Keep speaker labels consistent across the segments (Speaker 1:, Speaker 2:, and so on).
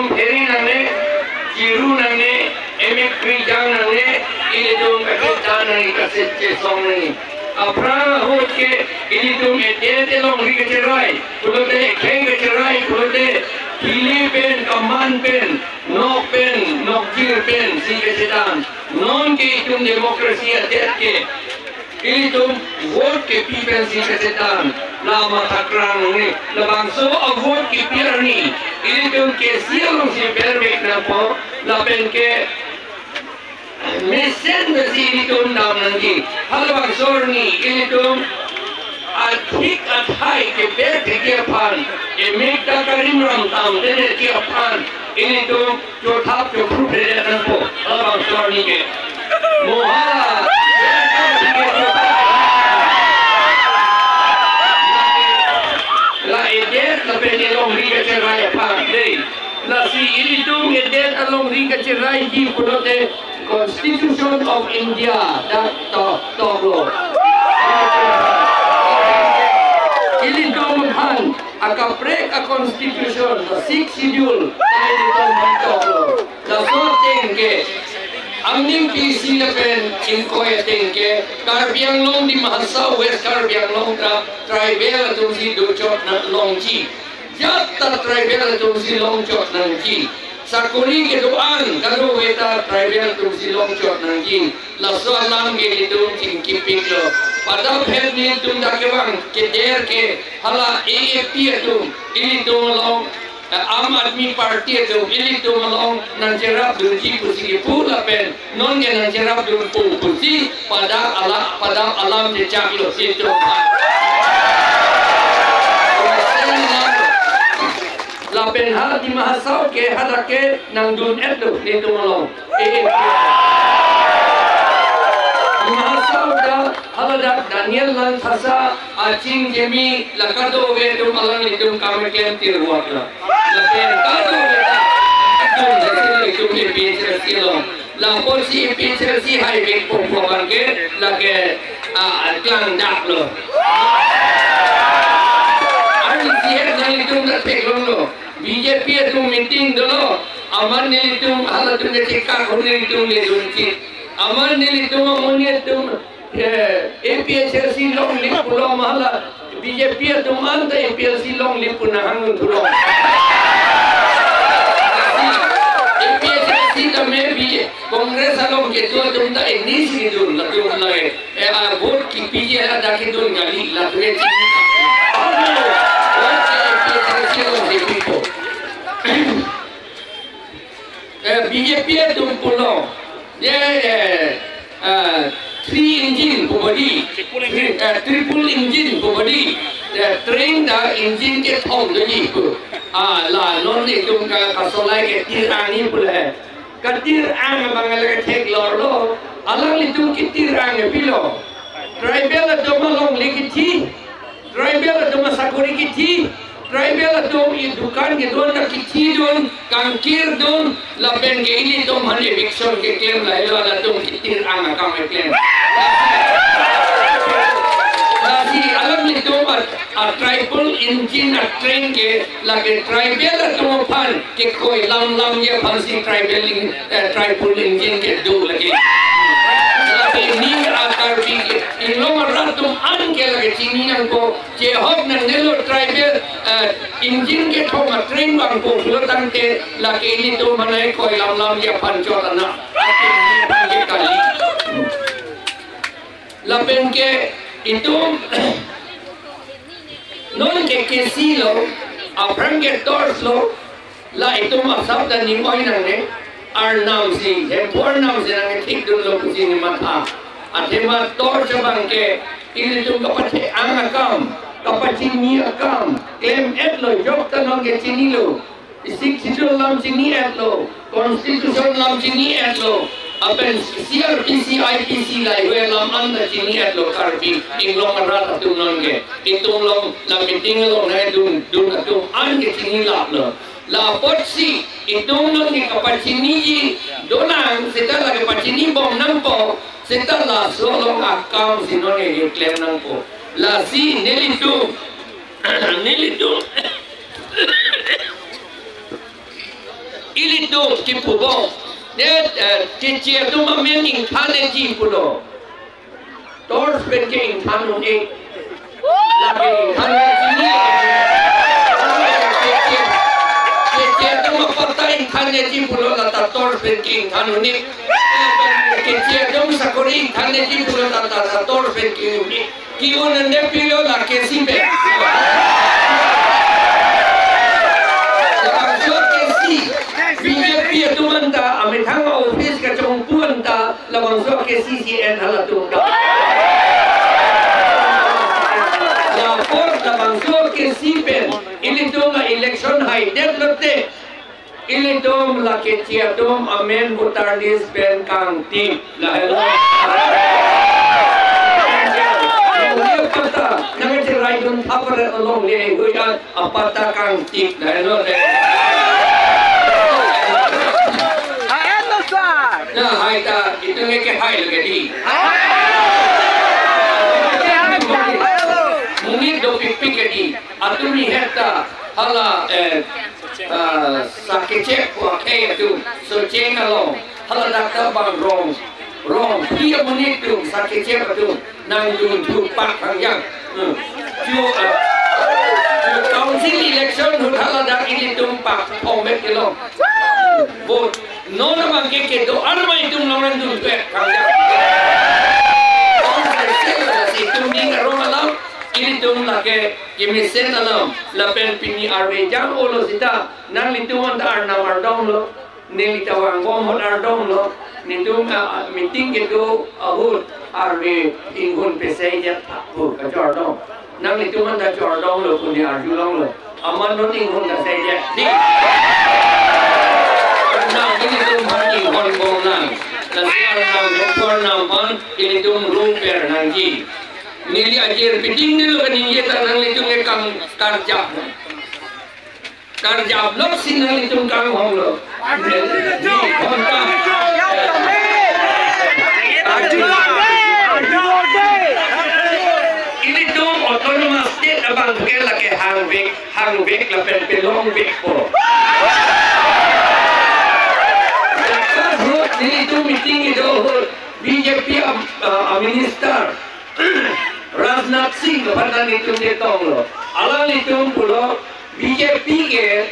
Speaker 1: tum pheri nane jiru nane emek krijang nane ini tum kasetan nane kasetse song nane apra hot ke ini tum ete long ri kerai pulote kheng kerai pulote hili pen kaman pen nok jir pen si kesetan non ke tum demokrasi atet ke ini tum vote ke people si kesetan lama takrang ni labang so vote ke piar ni ini tum ke siang si berbek napo lapen ke mesen si ini tum dam nanti halabang so ni ini tum atik atai ke ber ke pan emek karim ram tam dene ke pan ini tum jo thap jo pru dene napo halabang so ni ke mohala long ri kerai apa deh nasi ini tu ngeden along ri kerai di pulote Constitution of India dah tolo ini tu mungkin agak break a constitution the 6th schedule ini tu tolo dah so tengke Angning PC lepen inkoy tengke Karbiang long di Mahasa West Karbiang long tribal tu si dojot na longji Jatta tribal tu si longchot nangji sakuri ke doan kalau weta tribal tu si longchot nangji laso alam ke itu tingki piklo pada phen ni tu dak kewang ke der ke hala AFP tu ini tu long Aam Aadmi Party tu ini tu long nanjerap dunji kursi pula pen non ke nanjerap dun kursi pada alam jejak lo situ lapen hal di mahasau ke hadake nang dun etlo ni tumolong mahasau da halada Daniel lan thasa aching jemi lakado ve tum alang ni tum kamekem tirwat la lapen kado ve tum jese tum ni picture silo la polisi picture si highway program ke lage klang dak lo BJP itu meeting dulu, aman ni itu halat tu ngecekak, orang itu ngedunci, aman ni itu aman itu APHRC long lip pulau mahala, BJP itu anda APHRC long lip punah hangun pulau. APHRC itu maybe Kongres along ketua tu dah ini sih tu, lagi mulai, vote KPJ ada ketua ngali, lagi ni. BJP itu pulau, three engine body, triple engine body, train dah engine ke thong tu ni tu, lah non itu kasolai ke tirang ni pula, katirang bangal ke tek lor lo, alang itu kitirang ke pilo, tribal itu malong lekiti, tribal itu masakuri kiti. Tribal itu dukan ke don nak kiti don, kangkir don, lapen ke ini tu mana eviction ke claim lah, itu ada tu kitir angah kami claim. Lagi alam itu tribal engine train ke lagi tribal itu pan ke koi lam ye fancy tribal engine ke do lagi. Ini akar bigi, ini orang tu angke lagi sini angko, jehok nangelo tribal engine ke thoma train angko, pulang ke lagi ini tu mana koi lam ye pancotana, ini kali. Lapen ke itu non ke kesilo, aprang ke torslo, la itu masab dan nimoi nangge. Arnam sih, hempor nam sih nang tik dulu kusini mata. Atema tor cabang ke ini tu kapate angakam, kapati ni akam. Claim etlo, jok tanong ke sini lo. Isik situ lam sini etlo, constitution lam sini etlo. Apen CRPC IPC lai, we lam anda sini etlo karbi. Inglong rata tu nongge, itung long lam meeting long hai dun angke sini lap lo. La potsi itong nang ni kapachini donang setelah kapachini bom nampo setelah solo akam sinone claim nampo la si nelitu ilitum kipubo ne chia tu mamen in thane ji pulo tor pen ke in thanu ne la ke in thane ji chia tu ma pata in thane ji pulo la ta tor pen ke in thanu ne ke chia tu sakori in thane ji pulo la ta tor pen ke ne ki on ne pilo la ke simbe BJP itu manta, kami tangga ofis kacang puan ta, lawang so ke CCN halat tu dah. Lapor lawang so ke CPN, ini tu la election high deadlock ini tu la ke cia tu amen voter list pen kang tim lah hello. Dia kata, nanti cerai dun apa along ni, hujan apa tak kang tim lah hello. Nah, hai ta itu ngeke hai lagi di. Mungkin do pipik di. Atu ni heta hala sakit cek kuah kaya tu. So ceng along. Hala doktor bang rong. Dia mungkin tu sakit cek tu. Nang tu pak panjang. Council election hala dak ini tumpak omet kelong. Vote no naman ke do arma itu naman dun pe kaya itu ni aroma lam ini tum lake kimisen alam lapen pini arwe jang olo sita nang lituan dar na ardong lo neli tawang gomon ardong lo nitum meeting ke do ahut arwe ingun pesai jat aku ka jordong nang lituan da jordong lo kuni arjulong lo aman no ingun da sai jat di Nang ini tu mandi honbong nang, nasiar nang hepor nang man ini tu rupiah nangji. Nili ajar bidding ni loh ni ye tak nang itu ngekang karjab loh sih nang itu kang hong loh. Ini tu otonomas state abang ke lagi hang bek lapen pelong bek po. Ini tu meeting itu BJP minister Rajnath Singh pada itu dia tahu loh. Alam itu pulau BJP ke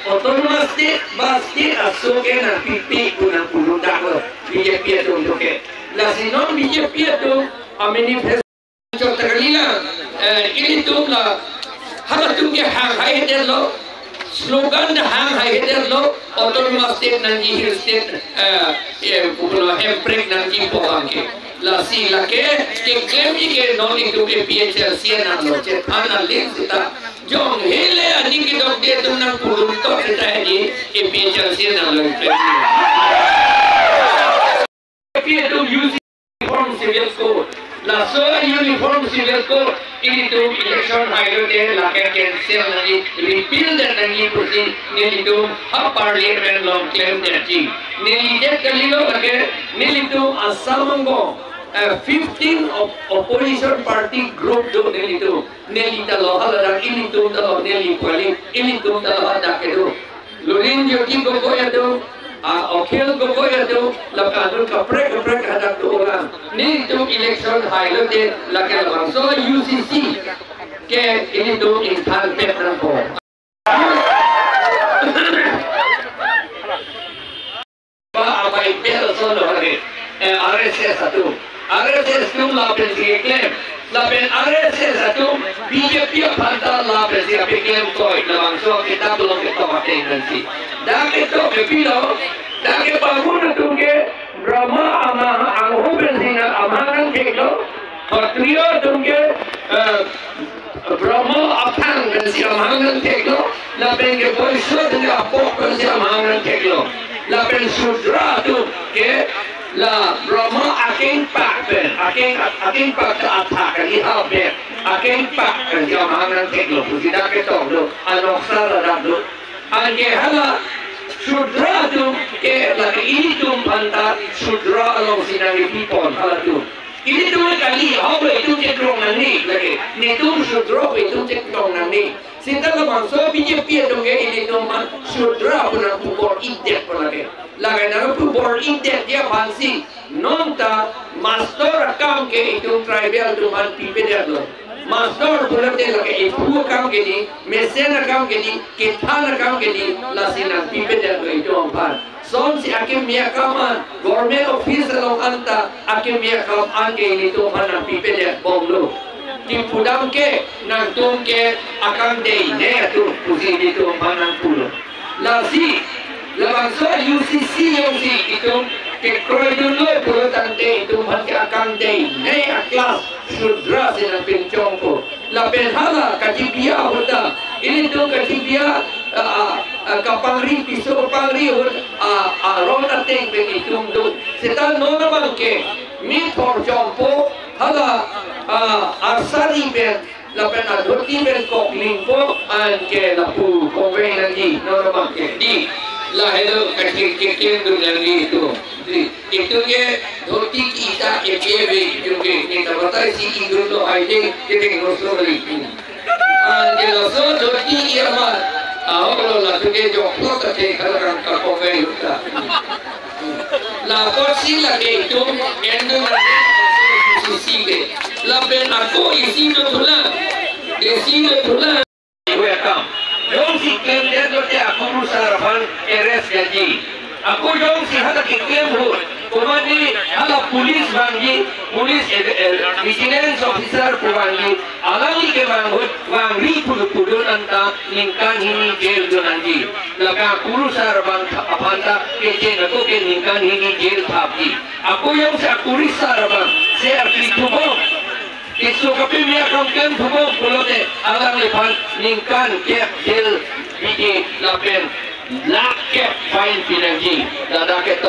Speaker 1: otonomas state basket asok ke na pipi guna pulau dah loh. BJP itu untuk ke. Lasi non BJP itu manifest contoh kali lah. Ini tu lah harus tu dia hang hai dia loh. Slogan dah hang hai dia lo autonomous state nanti hill state pulau hemprik nanti pohang ke lasi lake klaim ke non itu ke PHLC nan lo cetana link kita jong hele ani ke dok dia tu nang pulau to kita ni PHLC nan lo itu using uniform civil code la so uniform civil code ini tu election hayo de la ke cancel nanti repeal dan nanti kursi ni itu hak parliament long claim jadi ni dia kali lo lagi ni itu asal monggo 15 opposition party group do ni itu lo hal ini tu lo ni kuali ini tu lo ada kedo lurin joki go ya tu Okhil go ya tu lakadun kaprek ada tu orang ni tu election hayo de la ke so UCC ke ini tu intan petran ko apa itu solo hari RSS satu RSS tu lapen claim lapen RSS satu BJP panta lapen claim koi lawang so kita belum kita pakai nanti dah itu bepilo dah ke bangun tu ke drama ang huben singa amaran keklo patrio tu ke Brahmo apang dan si amaran keklo lapen ke boysho tu ke apok dan si amaran keklo lapen sudra tu ke la Brahmo aking pak ben aking pak ke atak ni habe aking pak dan si amaran keklo pusida ke tong lo anoksa radap lo anje hala sudra tu ke lagi ini tu pantat sudra along sinang pipon hala tu Ini tu kali, apa itu cekrong nanti lagi. Ini tu sudra itu cekrong nanti. Sinta lamang so BJP itu ke ini tu man sudra pun aku bor indep pun lagi. Lagi nak aku bor indep dia pansi. Nonta master kam ke itu tribal tu man pipe dia tu. Master pun lagi lagi itu kam ke ni, mesin kam ke ni, kita kam ke ni, lasina pipe dia tu itu ampan. Son si akim miya kaman government official long anta akim miya kam anke ini tu mana pipe dia bomlo di pudam ke nang tum ke akan dei ne tu pusi itu mana pulo lasi labang so UCC itu ke kroy dulu pulo tante itu mana akan dei ne kelas sudra sina pencongko la penhala katibia hoda ini tu katibia kapangri piso kapangri ron ateng begitu tu setan nona bangke mi for jompo hala arsari ben la pena dhoti ben kok lingpo anke la pu konvei nanti nona bangke di la hello kakin tu nanti itu ke dhoti kita ebe juga ni tak betul si itu tu aje kita ngoslo lagi anke la so dhoti irma kalau lah tu dia jawab tak ada kalau kan konvei kita. Lah kursi lagi itu endun sisi ke. Lah ben aku isi tu lah, welcome. Jom si klaim dia tu dia aku rusarapan RS gaji. Aku jom si hada klaim hu. Komandi ala polis bangi, polis vigilance officer pubangi, alangi ke bangri pudu anta ningkan hini jail do nanti. Laga kurusar bang apanta kece nako ke ningkan hini jail thapi. Aku yang sa kurisar bang, saya tubuh. Isu kapi miya kamken tubuh pulote alang lepan ningkan ke jail biji lapen. Lak ke fine pinangji, dada ke